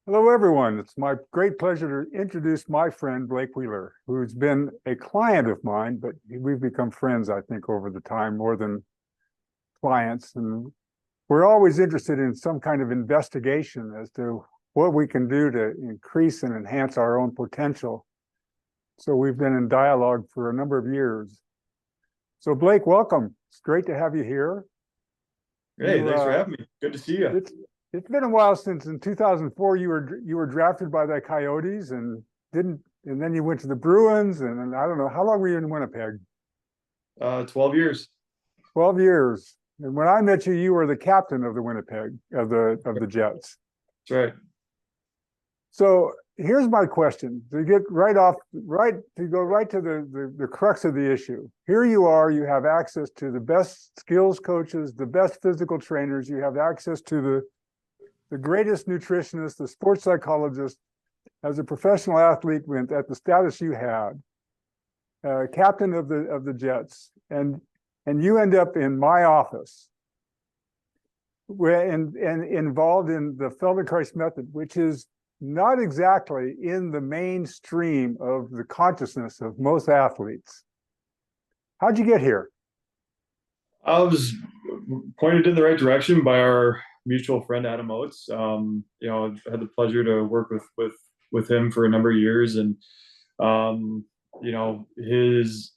Hello, everyone. It's my great pleasure to introduce my friend, Blake Wheeler, who's been a client of mine, but we've become friends, I think, over the time more than clients. And we're always interested in some kind of investigation as to what we can do to increase and enhance our own potential. So we've been in dialogue for a number of years. So Blake, welcome. It's great to have you here. Hey, thanks for having me. Good to see you. It's been a while since in 2004 you were drafted by the Coyotes and then you went to the Bruins, and I don't know, how long were you in Winnipeg? 12 years. 12 years. And when I met you, you were the captain of the Winnipeg of the Jets. That's right. So here's my question to go right to the crux of the issue. Here you are, you have access to the best skills coaches, the best physical trainers, you have access to the greatest nutritionist, the sports psychologist. As a professional athlete, at the status you had, captain of the Jets, and you end up in my office, and involved in the Feldenkrais Method, which is not exactly in the mainstream of the consciousness of most athletes. How'd you get here? I was pointed in the right direction by our mutual friend Adam Oates. I had the pleasure to work with him for a number of years, and his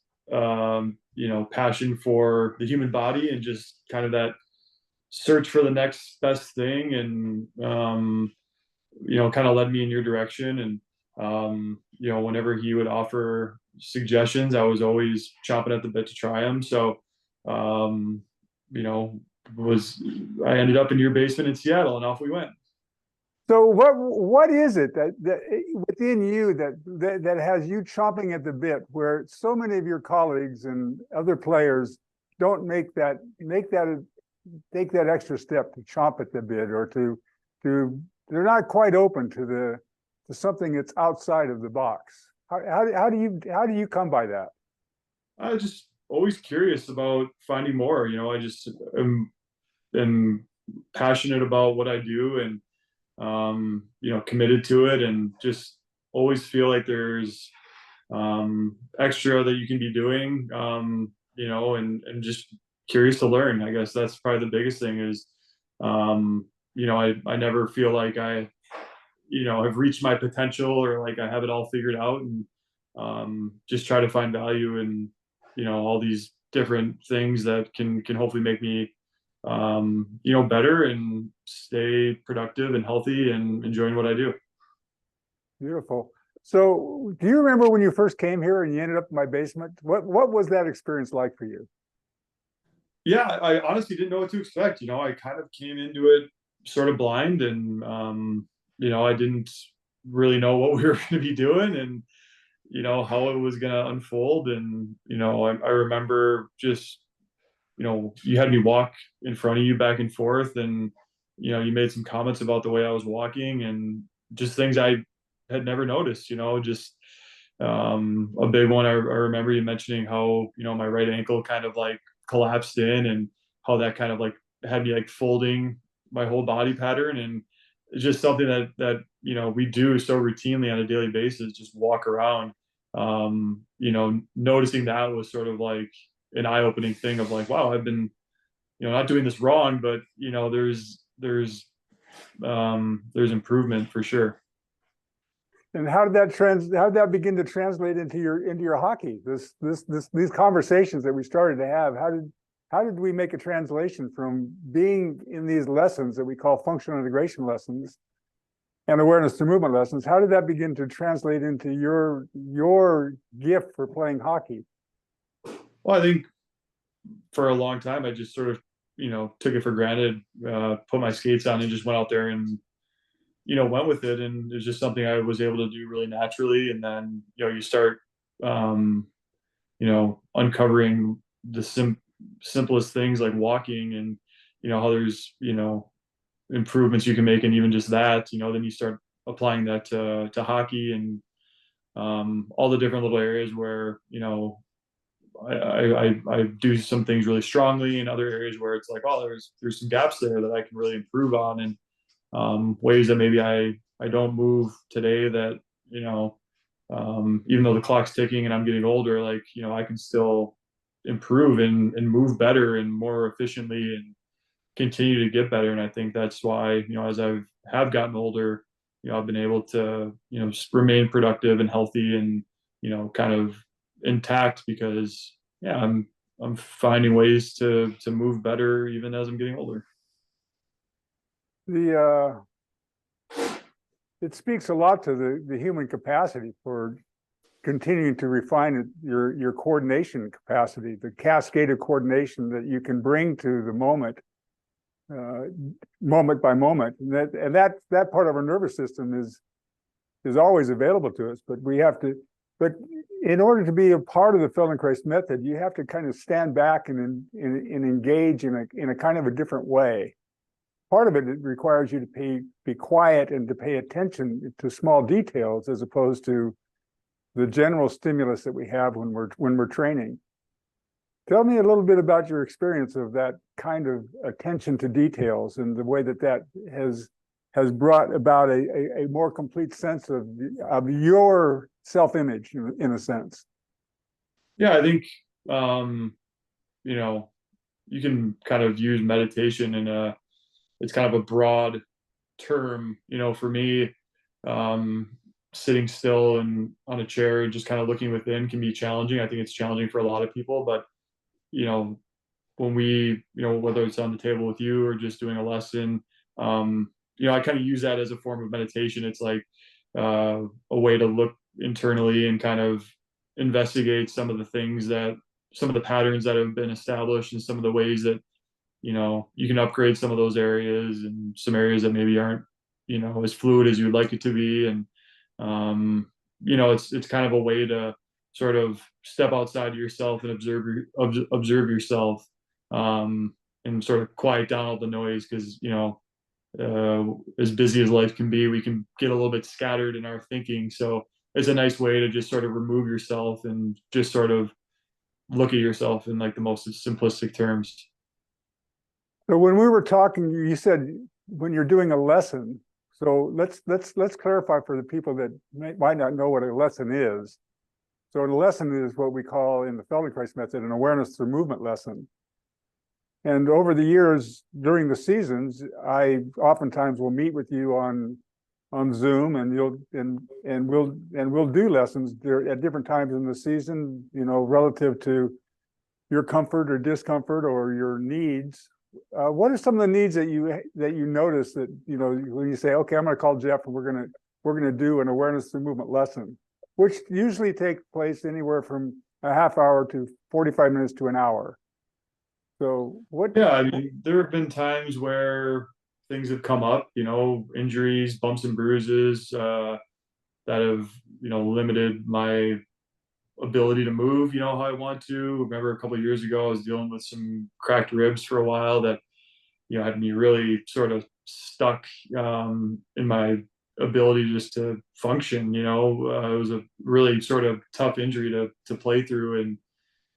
passion for the human body and just kind of that search for the next best thing, and kind of led me in your direction. And whenever he would offer suggestions, I was always chomping at the bit to try them. So I ended up in your basement in Seattle, and off we went. So what is it that within you that has you chomping at the bit, where so many of your colleagues and other players don't take that extra step to chomp at the bit, or to they're not quite open to something that's outside of the box? How do you come by that? I was just always curious about finding more. I just am passionate about what I do, and committed to it, and just always feel like there's extra that you can be doing, and just curious to learn. I guess that's probably the biggest thing is, I never feel like I, have reached my potential, or like I have it all figured out, and just try to find value in, all these different things that can hopefully make me better and stay productive and healthy and enjoying what I do. Beautiful. So do you remember when you first came here and you ended up in my basement? What was that experience like for you? Yeah, I honestly didn't know what to expect. I kind of came into it sort of blind, and I didn't really know what we were going to be doing, and how it was going to unfold. And I remember just, you had me walk in front of you back and forth, and you made some comments about the way I was walking, and just things I had never noticed. Just a big one. I remember you mentioning how my right ankle kind of like collapsed in, and how that kind of like had me like folding my whole body pattern. And it's just something that we do so routinely on a daily basis, just walk around. Noticing that was sort of like an eye-opening thing of like, wow, I've been not doing this wrong, but there's improvement for sure. And how did that begin to translate into your hockey? These conversations that we started to have, how did we make a translation from being in these lessons that we call functional integration lessons and awareness to movement lessons? How did that begin to translate into your gift for playing hockey? Well, I think for a long time I just sort of took it for granted, put my skates on and just went out there and went with it. And it was just something I was able to do really naturally. And then you start uncovering the simplest things like walking, and how there's improvements you can make, and even just that, then you start applying that to hockey, and all the different little areas where I do some things really strongly, and other areas where it's like, oh, there's some gaps there that I can really improve on, and ways that maybe I I don't move today, that, you know, even though the clock's ticking and I'm getting older, like, you know, I can still improve and move better and more efficiently and continue to get better. And I think that's why, you know, as have gotten older, you know, I've been able to, you know, just remain productive and healthy and, you know, kind of intact, because yeah, I'm finding ways to move better even as I'm getting older. The it speaks a lot to the human capacity for continuing to refine your coordination capacity, the cascade of coordination that you can bring to the moment, moment by moment, and that part of our nervous system is always available to us. But we have to, but in order to be a part of the Feldenkrais method, you have to kind of stand back and engage in a kind of a different way. Part of it requires you to be quiet and to pay attention to small details, as opposed to the general stimulus that we have when we're training. Tell me a little bit about your experience of that kind of attention to details and the way that has brought about a more complete sense of your self-image, in a sense. Yeah, I think, you know, you can kind of use meditation in it's kind of a broad term. You know, for me, sitting still and on a chair and just kind of looking within can be challenging. I think it's challenging for a lot of people, but you know, when we, you know, whether it's on the table with you or just doing a lesson, you know, I kind of use that as a form of meditation. It's like a way to look internally and kind of investigate some of the patterns that have been established and some of the ways that, you know, you can upgrade some of those areas and some areas that maybe aren't, you know, as fluid as you'd like it to be. And you know, it's kind of a way to sort of step outside of yourself and observe yourself, and sort of quiet down all the noise, because you know, as busy as life can be, we can get a little bit scattered in our thinking. So it's a nice way to just sort of remove yourself and just sort of look at yourself in like the most simplistic terms. So when we were talking, you said when you're doing a lesson. So let's clarify for the people that might not know what a lesson is. So a lesson is what we call in the Feldenkrais method an awareness through movement lesson. And over the years, during the seasons, I oftentimes will meet with you on Zoom, and we'll do lessons there at different times in the season, you know, relative to your comfort or discomfort or your needs. What are some of the needs that you notice that, you know, when you say, okay, I'm going to call Jeff and we're going to do an awareness through movement lesson, which usually takes place anywhere from a half hour to 45 minutes to an hour. So what? Yeah, I mean, there have been times where things have come up, you know, injuries, bumps and bruises, that have, you know, limited my ability to move, you know, how I want to. Remember a couple of years ago, I was dealing with some cracked ribs for a while that, you know, had me really sort of stuck, in my ability just to function. You know, it was a really sort of tough injury to play through.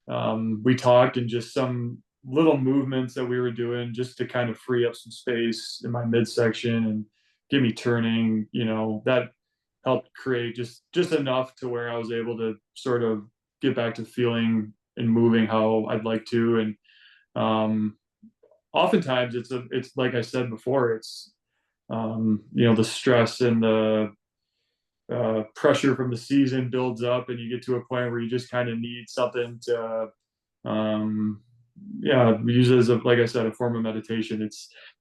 And we talked, and just some little movements that we were doing just to kind of free up some space in my midsection and get me turning, you know, that helped create just enough to where I was able to sort of get back to feeling and moving how I'd like to. And oftentimes it's like I said before, it's you know, the stress and the pressure from the season builds up, and you get to a point where you just kind of need something to yeah, use it as like I said, a form of meditation.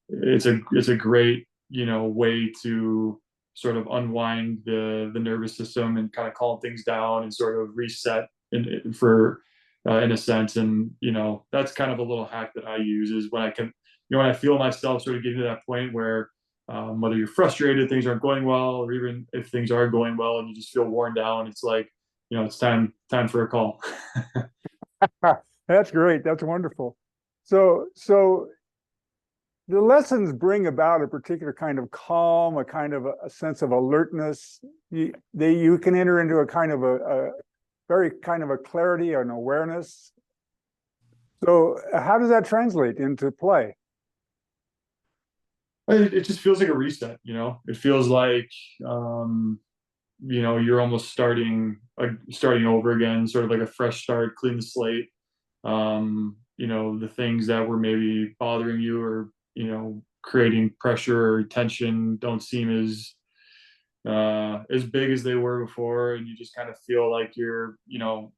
It's a great, you know, way to sort of unwind the nervous system and kind of calm things down and sort of reset in a sense. And you know, that's kind of a little hack that I use, is when I can, you know, when I feel myself sort of getting to that point where whether you're frustrated, things aren't going well, or even if things are going well and you just feel worn down, it's like, you know, it's time for a call. That's great. That's wonderful. So the lessons bring about a particular kind of calm, a kind of a sense of alertness. You can enter into a kind of a very kind of a clarity, an awareness. So how does that translate into play? It just feels like a reset, it feels like, you're almost starting over again, sort of like a fresh start, clean the slate. The things that were maybe bothering you or, creating pressure or tension don't seem as big as they were before, and you just kind of feel like you're,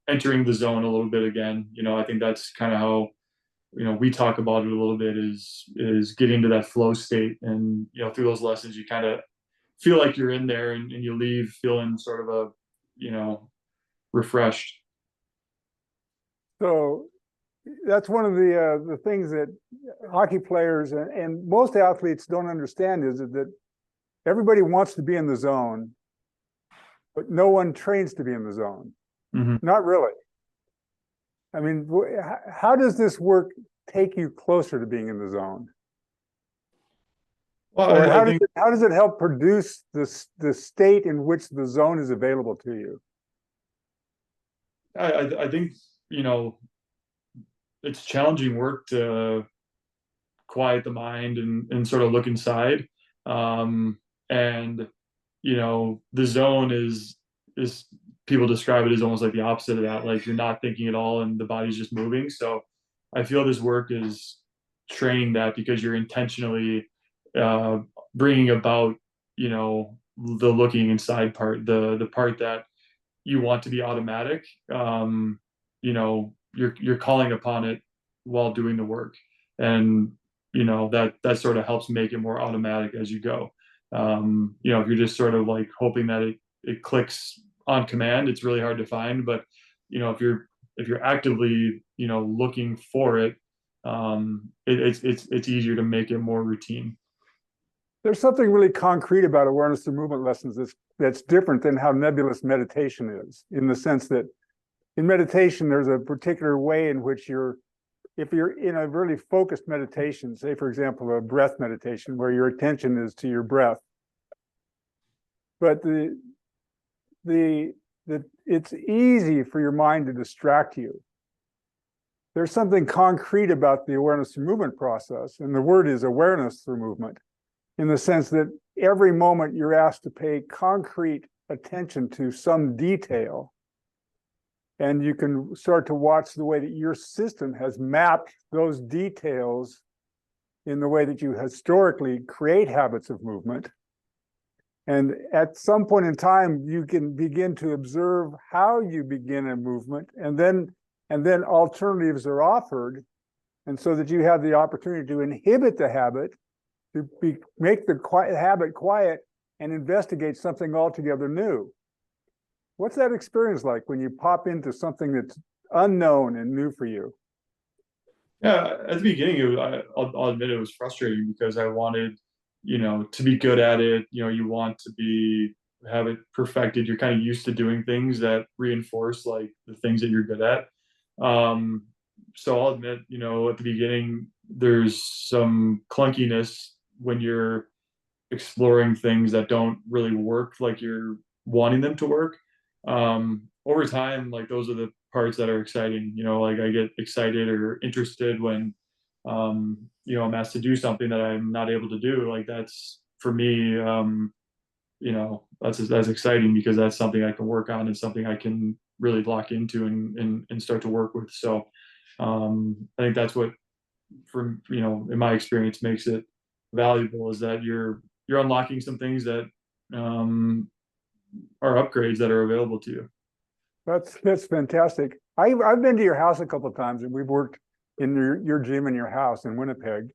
entering the zone a little bit again. I think that's kind of how, we talk about it a little bit, is getting to that flow state. And, through those lessons, you kind of feel like you're in there, and you leave feeling sort of you know, refreshed. So that's one of the things that hockey players and most athletes don't understand is that everybody wants to be in the zone, but no one trains to be in the zone. Mm-hmm. Not really. I mean, how does this work take you closer to being in the zone? Well, Or I think how does it help produce the state in which the zone is available to you? I think, it's challenging work to quiet the mind and sort of look inside. And the zone is people describe it as almost like the opposite of that. Like, you're not thinking at all and the body's just moving. So I feel this work is training that, because you're intentionally uh, bringing about, the looking inside part, the part that you want to be automatic. You're calling upon it while doing the work, and that sort of helps make it more automatic as you go. If you're just sort of like hoping that it clicks on command, it's really hard to find. But if you're actively, looking for it, it's easier to make it more routine. There's something really concrete about awareness through movement lessons that's different than how nebulous meditation is, in the sense that in meditation, there's a particular way in which if you're in a really focused meditation, say, for example, a breath meditation, where your attention is to your breath, but it's easy for your mind to distract you. There's something concrete about the awareness through movement process, and the word is awareness through movement, in the sense that every moment you're asked to pay concrete attention to some detail, and you can start to watch the way that your system has mapped those details in the way that you historically create habits of movement. And at some point in time, you can begin to observe how you begin a movement, and then alternatives are offered, and so that you have the opportunity to inhibit the habit, to make the habit quiet, and investigate something altogether new. What's that experience like when you pop into something that's unknown and new for you? Yeah, at the beginning, I'll admit it was frustrating, because I wanted, to be good at it. You want to have it perfected. You're kind of used to doing things that reinforce like the things that you're good at. So I'll admit, at the beginning, there's some clunkiness when you're exploring things that don't really work like you're wanting them to work. Over time, like, those are the parts that are exciting. Like, I get excited or interested when I'm asked to do something that I'm not able to do. Like, that's for me, that's exciting, because that's something I can work on and something I can really lock into and start to work with. So I think that's what, in my experience, makes it valuable, is that you're unlocking some things that are upgrades that are available to you. That's fantastic. I've been to your house a couple of times, and we've worked in your gym in your house in Winnipeg,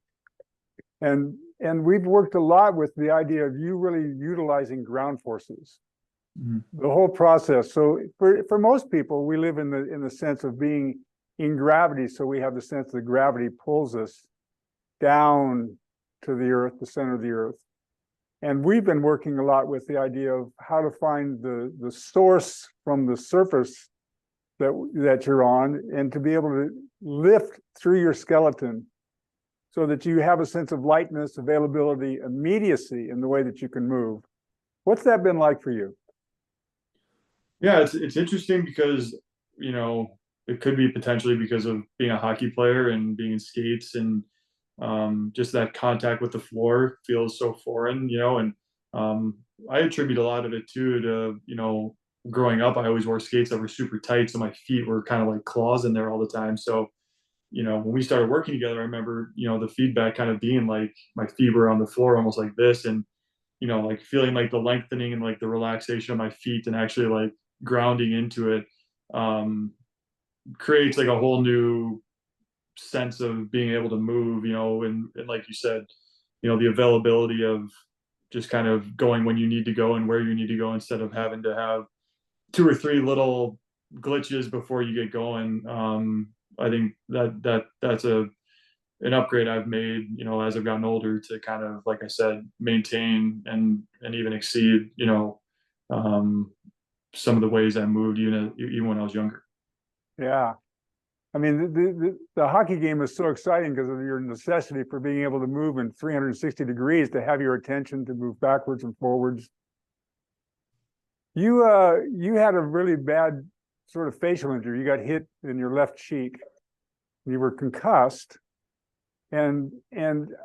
and we've worked a lot with the idea of you really utilizing ground forces, the whole process. So for most people, we live in the sense of being in gravity, so we have the sense that gravity pulls us down to the earth, the center of the earth. And we've been working a lot with the idea of how to find the source from the surface that you're on, and to be able to lift through your skeleton so that you have a sense of lightness, availability, immediacy in the way that you can move. What's that been like for you? Yeah, it's interesting, because it could be potentially because of being a hockey player and being in skates, and just that contact with the floor feels so foreign, and I attribute a lot of it too to, growing up, I always wore skates that were super tight, so my feet were kind of like claws in there all the time. So, when we started working together, I remember, the feedback kind of being like my feet were on the floor almost like this, and like feeling like the lengthening and like the relaxation of my feet and actually like grounding into it, um, creates like a whole new sense of being able to move, and like you said, the availability of just kind of going when you need to go and where you need to go instead of having to have two or three little glitches before you get going. I think that's an upgrade I've made, as I've gotten older to kind of, like I said, maintain and even exceed, um, some of the ways I moved even when I was younger. Yeah. I mean, the hockey game is so exciting because of your necessity for being able to move in 360 degrees, to have your attention to move backwards and forwards. You had a really bad sort of facial injury. You got hit in your left cheek. You were concussed. And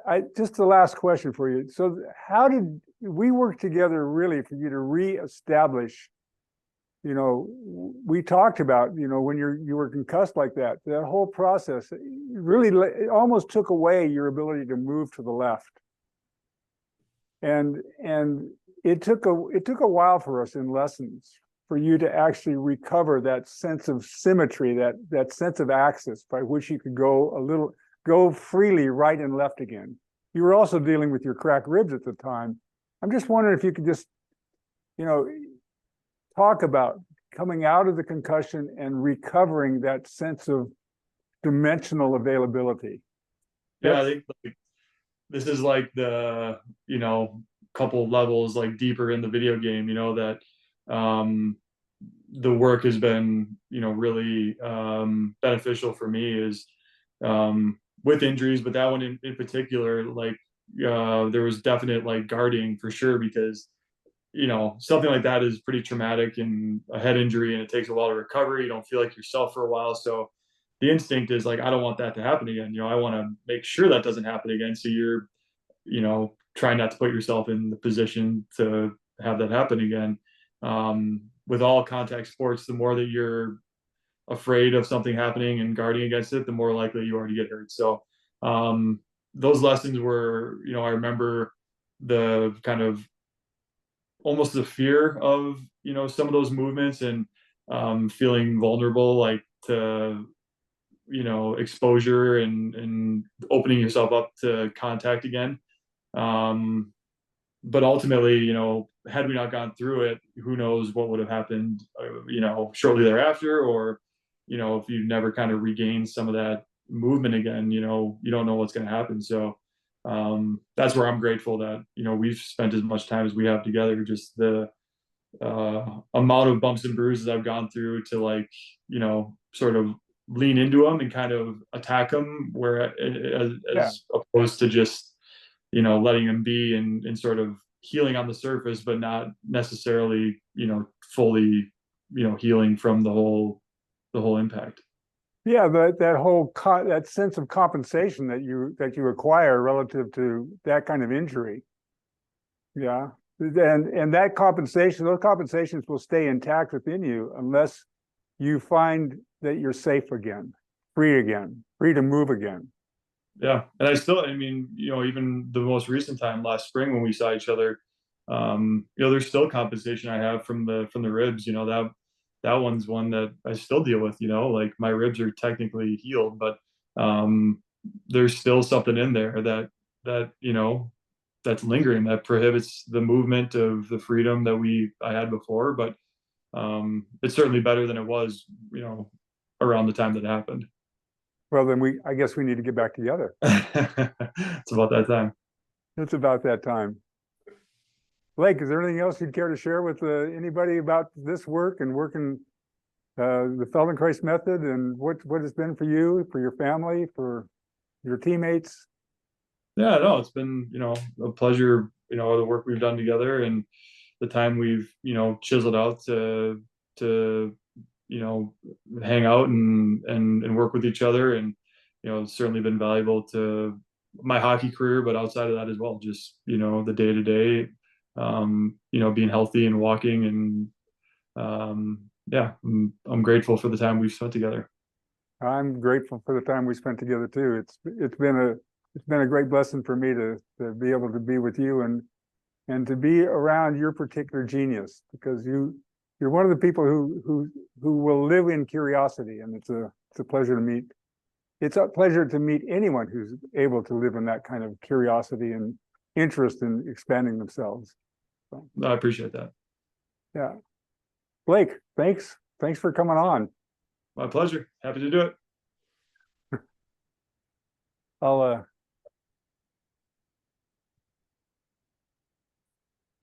I just the last question for you. So how did we work together really for you to reestablish? We talked about, when you were concussed like that whole process, it almost took away your ability to move to the left. And it took a while for us in lessons for you to actually recover that sense of symmetry, that sense of axis by which you could go freely right and left again. You were also dealing with your cracked ribs at the time. I'm just wondering if you could just, talk about coming out of the concussion and recovering that sense of dimensional availability. Yeah, I think like, this is like the, couple levels like deeper in the video game, that the work has been, really beneficial for me is with injuries, but that one in particular, like there was definite like guarding for sure because something like that is pretty traumatic and a head injury, and it takes a while to recover. You don't feel like yourself for a while. So the instinct is like, I don't want that to happen again. I want to make sure that doesn't happen again. So you're, trying not to put yourself in the position to have that happen again. With all contact sports, the more that you're afraid of something happening and guarding against it, the more likely you are to get hurt. So those lessons were, I remember the kind of almost the fear of some of those movements and feeling vulnerable, like to exposure and opening yourself up to contact again. But ultimately, had we not gone through it, who knows what would have happened shortly thereafter, or if you never kind of regained some of that movement again, you don't know what's going to happen. So that's where I'm grateful that we've spent as much time as we have together. Just the amount of bumps and bruises I've gone through to like sort of lean into them and kind of attack them, where as opposed to just letting them be and sort of healing on the surface, but not necessarily fully healing from the whole impact. Yeah, that whole that sense of compensation that you acquire relative to that kind of injury. Yeah, and those compensations will stay intact within you unless you find that you're safe again, free to move again. Yeah, and I mean, even the most recent time last spring when we saw each other, there's still compensation I have from the ribs. That one's one that I still deal with. Like my ribs are technically healed, but there's still something in there that that's lingering, that prohibits the movement of the freedom that I had before. But it's certainly better than it was, around the time that it happened. Well, then I guess we need to get back together. It's about that time. It's about that time. Blake, is there anything else you'd care to share with anybody about this work and working the Feldenkrais method and what it's been for you, for your family, for your teammates? Yeah, no, it's been, a pleasure, the work we've done together and the time we've, chiseled out to hang out and work with each other. And, it's certainly been valuable to, my hockey career, but outside of that as well, just, you know, the day to day, you know, being healthy and walking, and yeah, I'm grateful for the time we've spent together. I'm grateful for the time we spent together too. It's been a great blessing for me to be able to be with you and to be around your particular genius, because you're one of the people who will live in curiosity, and it's a pleasure to meet. It's a pleasure to meet anyone who's able to live in that kind of curiosity and interest in expanding themselves. So, I appreciate that. yeah. Blake, thanks for coming on. My pleasure. Happy to do it. I'll